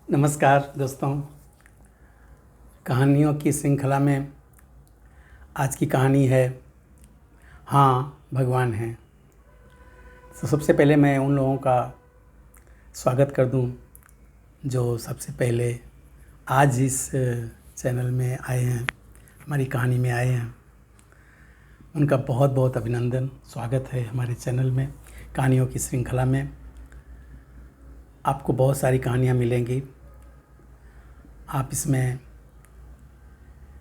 नमस्कार दोस्तों। कहानियों की श्रृंखला में आज की कहानी है हाँ भगवान हैं। तो सबसे पहले मैं उन लोगों का स्वागत कर दूं जो सबसे पहले आज इस चैनल में आए हैं, हमारी कहानी में आए हैं। उनका बहुत बहुत अभिनंदन, स्वागत है हमारे चैनल में। कहानियों की श्रृंखला में आपको बहुत सारी कहानियाँ मिलेंगी। आप इसमें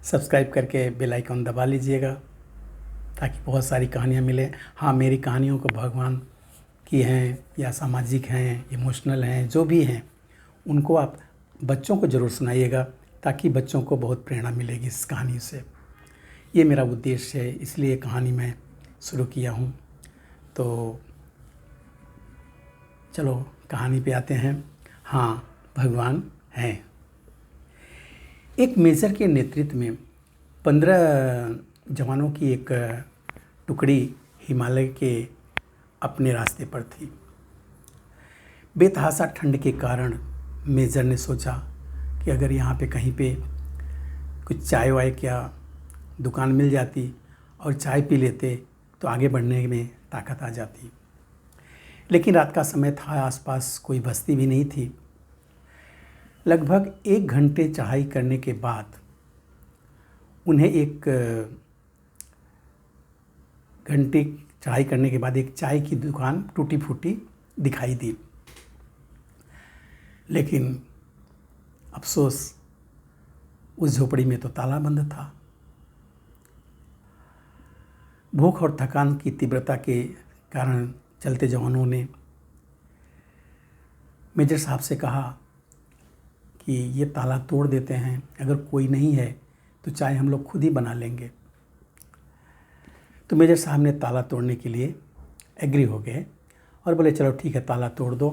सब्सक्राइब करके बेल आइकन दबा लीजिएगा ताकि बहुत सारी कहानियाँ मिलें। हाँ, मेरी कहानियों को भगवान की हैं या सामाजिक हैं, इमोशनल हैं, जो भी हैं, उनको आप बच्चों को ज़रूर सुनाइएगा ताकि बच्चों को बहुत प्रेरणा मिलेगी इस कहानी से। ये मेरा उद्देश्य है, इसलिए कहानी मैं शुरू किया हूँ। तो चलो कहानी पे आते हैं। हाँ भगवान हैं। एक मेजर के नेतृत्व में 15 जवानों की एक टुकड़ी हिमालय के अपने रास्ते पर थी। बेतहाशा ठंड के कारण मेजर ने सोचा कि अगर यहाँ पे कहीं पे कुछ चाय वाय क्या दुकान मिल जाती और चाय पी लेते तो आगे बढ़ने में ताकत आ जाती। लेकिन रात का समय था, आसपास कोई बस्ती भी नहीं थी। लगभग 1 घंटे चढ़ाई करने के बाद उन्हें एक चाय की दुकान टूटी फूटी दिखाई दी। लेकिन अफसोस, उस झोपड़ी में तो ताला बंद था। भूख और थकान की तीव्रता के कारण चलते जवानों ने मेजर साहब से कहा कि ये ताला तोड़ देते हैं, अगर कोई नहीं है तो चाय हम लोग खुद ही बना लेंगे। तो मेजर साहब ने ताला तोड़ने के लिए एग्री हो गए और बोले चलो ठीक है, ताला तोड़ दो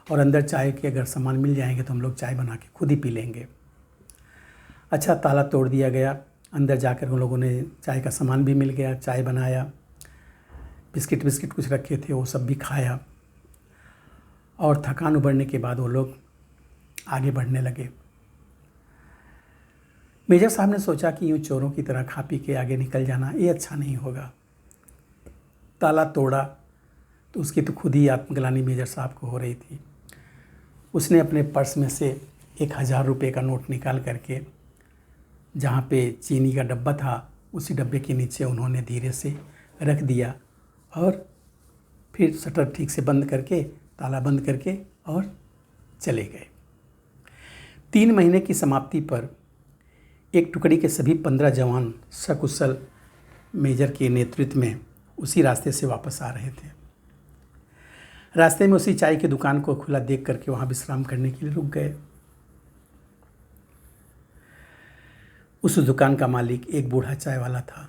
और अंदर चाय के अगर सामान मिल जाएंगे तो हम लोग चाय बना के खुद ही पी लेंगे। अच्छा, ताला तोड़ दिया गया। अंदर जाकर उन लोगों ने चाय का सामान भी मिल गया, चाय बनाया, बिस्किट कुछ रखे थे वो सब भी खाया और थकान उबरने के बाद वो लोग आगे बढ़ने लगे। मेजर साहब ने सोचा कि यूँ चोरों की तरह खा पी के आगे निकल जाना ये अच्छा नहीं होगा। ताला तोड़ा तो उसकी तो खुद ही आत्मग्लानि मेजर साहब को हो रही थी। उसने अपने पर्स में से 1000 रुपये का नोट निकाल करके जहाँ पे चीनी का डब्बा था उसी डब्बे के नीचे उन्होंने धीरे से रख दिया और फिर शटर ठीक से बंद करके, ताला बंद करके और चले गए। 3 महीने की समाप्ति पर एक टुकड़ी के सभी 15 जवान सकुशल मेजर के नेतृत्व में उसी रास्ते से वापस आ रहे थे। रास्ते में उसी चाय की दुकान को खुला देख करके वहाँ विश्राम करने के लिए रुक गए। उस दुकान का मालिक एक बूढ़ा चाय वाला था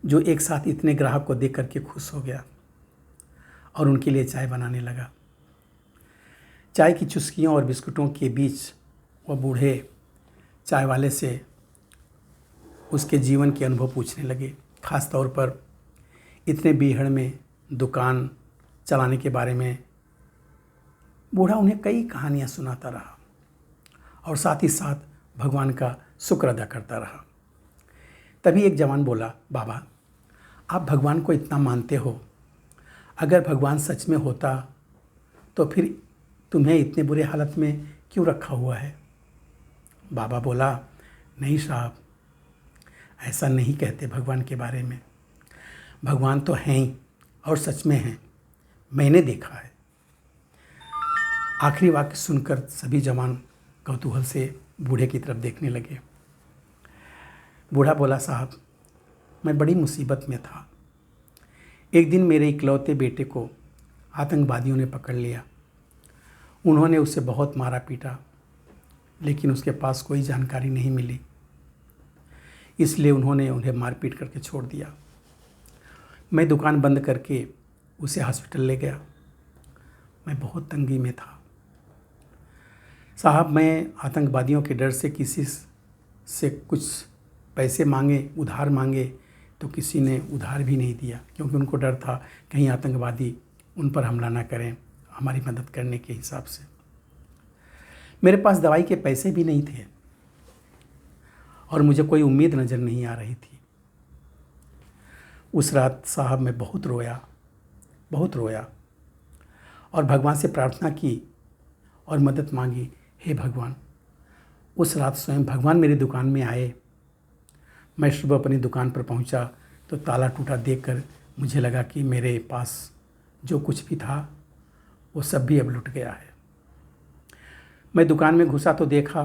जो एक साथ इतने ग्राहक को देख करके खुश हो गया और उनके लिए चाय बनाने लगा। चाय की चुस्कियों और बिस्कुटों के बीच वह बूढ़े चाय वाले से उसके जीवन के अनुभव पूछने लगे। ख़ास तौर पर इतने बीहड़ में दुकान चलाने के बारे में बूढ़ा उन्हें कई कहानियाँ सुनाता रहा और साथ ही साथ भगवान का शुक्र अदा करता रहा। तभी एक जवान बोला, बाबा आप भगवान को इतना मानते हो, अगर भगवान सच में होता तो फिर तुम्हें इतने बुरे हालत में क्यों रखा हुआ है? बाबा बोला, नहीं साहब, ऐसा नहीं कहते भगवान के बारे में। भगवान तो हैं ही और सच में हैं, मैंने देखा है। आखिरी वाक्य सुनकर सभी जवान कौतूहल से बूढ़े की तरफ देखने लगे। बूढ़ा बोला, साहब मैं बड़ी मुसीबत में था। एक दिन मेरे इकलौते बेटे को आतंकवादियों ने पकड़ लिया। उन्होंने उसे बहुत मारा पीटा, लेकिन उसके पास कोई जानकारी नहीं मिली, इसलिए उन्होंने उन्हें मारपीट करके छोड़ दिया। मैं दुकान बंद करके उसे हॉस्पिटल ले गया। मैं बहुत तंगी में था साहब। मैं आतंकवादियों के डर से किसी से कुछ पैसे मांगे, उधार मांगे तो किसी ने उधार भी नहीं दिया, क्योंकि उनको डर था कहीं आतंकवादी उन पर हमला ना करें हमारी मदद करने के हिसाब से। मेरे पास दवाई के पैसे भी नहीं थे और मुझे कोई उम्मीद नज़र नहीं आ रही थी। उस रात साहब मैं बहुत रोया और भगवान से प्रार्थना की और मदद मांगी। हे भगवान, उस रात स्वयं भगवान मेरी दुकान में आए। मैं सुबह अपनी दुकान पर पहुंचा तो ताला टूटा देखकर मुझे लगा कि मेरे पास जो कुछ भी था वो सब भी अब लुट गया है। मैं दुकान में घुसा तो देखा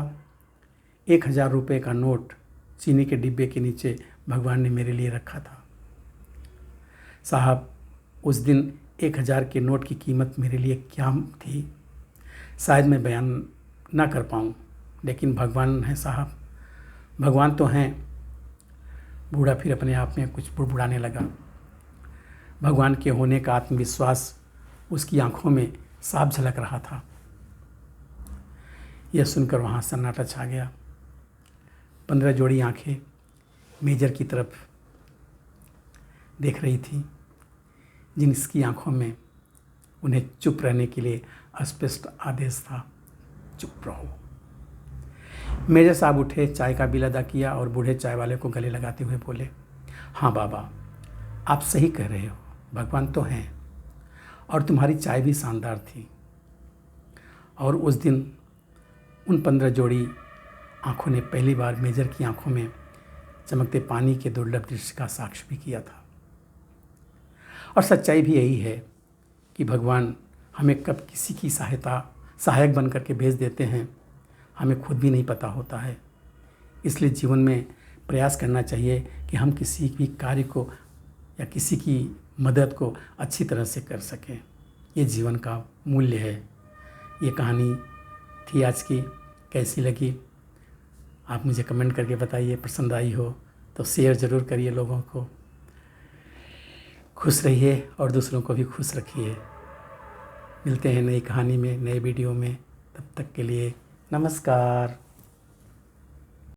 1000 रुपये का नोट चीनी के डिब्बे के नीचे भगवान ने मेरे लिए रखा था। साहब, उस दिन 1000 के नोट की कीमत मेरे लिए क्या थी शायद मैं बयान ना कर पाऊँ, लेकिन भगवान है साहब, भगवान तो हैं। बूढ़ा फिर अपने आप में कुछ बुड़बुड़ाने लगा। भगवान के होने का आत्मविश्वास उसकी आंखों में साफ झलक रहा था। यह सुनकर वहाँ सन्नाटा छा गया। 15 जोड़ी आंखें मेजर की तरफ देख रही थी, जिनकी आंखों में उन्हें चुप रहने के लिए स्पष्ट आदेश था, चुप रहो। मेजर साहब उठे, चाय का बिल अदा किया और बूढ़े चाय वाले को गले लगाते हुए बोले, हाँ बाबा, आप सही कह रहे हो, भगवान तो हैं और तुम्हारी चाय भी शानदार थी। और उस दिन उन 15 जोड़ी आंखों ने पहली बार मेजर की आंखों में चमकते पानी के दुर्लभ दृश्य का साक्ष्य भी किया था। और सच्चाई भी यही है कि भगवान हमें कब किसी की सहायक बन करके भेज देते हैं, हमें खुद भी नहीं पता होता है। इसलिए जीवन में प्रयास करना चाहिए कि हम किसी भी कार्य को या किसी की मदद को अच्छी तरह से कर सकें। ये जीवन का मूल्य है। ये कहानी थी आज की, कैसी लगी आप मुझे कमेंट करके बताइए। पसंद आई हो तो शेयर ज़रूर करिए, लोगों को खुश रहिए और दूसरों को भी खुश रखिए। मिलते हैं नई कहानी में, नए वीडियो में। तब तक के लिए नमस्कार।